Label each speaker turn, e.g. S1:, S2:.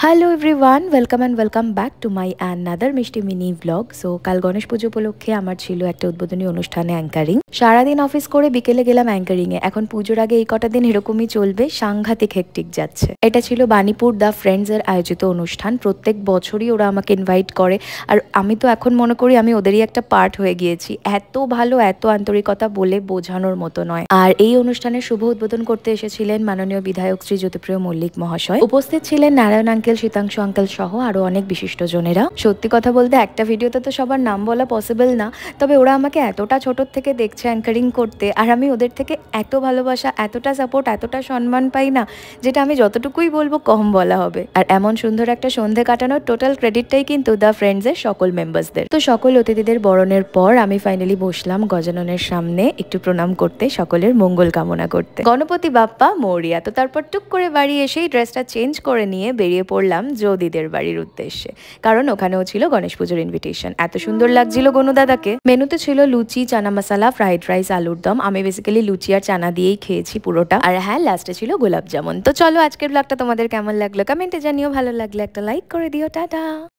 S1: Hello everyone, welcome back to my another মিষ্টি mini blog. So কাল গণেশ পুজো উপলক্ষে আমার ছিল একটা উদ্বোধনী অনুষ্ঠানে অ্যাঙ্কারিং। সারাদিন অফিস করে বিকেলে গেলাম অ্যাঙ্কারিংয়ে। এখন পুজোর আগে এই কটা দিন এরকমই চলবে, সাংঘাতিক হেকটিক যাচ্ছে। এটা ছিল বাণীপুর দ্য ফ্রেন্ডসের আয়োজিত অনুষ্ঠান। প্রত্যেক বছরই ওরা আমাকে ইনভাইট করে, আর আমি তো এখন মনে করি আমি ওদেরই একটা পার্ট হয়ে গিয়েছি। এত ভালো, এত আন্তরিকতা বলে বোঝানোর মতো নয়। আর এই অনুষ্ঠানের শুভ উদ্বোধন করতে এসেছিলেন মাননীয় বিধায়ক শ্রী জ্যোতিপ্রিয় মল্লিক মহাশয়। উপস্থিত ছিলেন নারায়ণ আঙ্কেল, শীতাংশু আঙ্কেল সহ আরো অনেক বিশিষ্টজনেরা। সত্যি কথা বলতে একটা ভিডিওতে তো সবার নাম বলা পসিবল না, তবে ওরা আমাকে এতটা ছোট থেকে দেখছে অ্যাঙ্কারিং করতে, আর আমি ওদের থেকে এত ভালোবাসা, এতটা সাপোর্ট, এতটা সম্মান পাই না, যেটা আমি যতটুকুই বলবো কম বলা হবে। আর এমন সুন্দর একটা সন্ধে কাটানোর টোটাল ক্রেডিটটাই কিন্তু দ্য ফ্রেন্ডসের সকল মেম্বার্সদের। তো সকল অতিথিদের বরণের পর আমি ফাইনালি বসলাম গজাননের সামনে একটু প্রণাম করতে, সকলের মঙ্গল কামনা করতে। গণপতি বাপ্পা মৌরিয়া। তো তারপর টুক করে বাড়ি এসেই ড্রেসটা চেঞ্জ করে নিয়ে বেরিয়ে পড়লাম যৌদিদের বাড়ির উদ্দেশ্যে, কারণ ওখানেও ছিল গণেশ পুজোর ইনভিটেশন। এত সুন্দর লাগছিল গনু দাদাকে। মেনুতে ছিল লুচি, চানা মশলা, ফ্রাইড রাইস, আলুর দম। আমি বেসিক্যালি লুচি আর চানা দিয়েই খেয়েছি পুরোটা। আর হ্যাঁ, লাস্টে ছিল গোলাপ জামুন। তো চলো আজকের ব্লগটা তোমাদের কেমন লাগলো কমেন্টে জানিও। ভালো লাগলে একটা লাইক করে দিও। টাটা।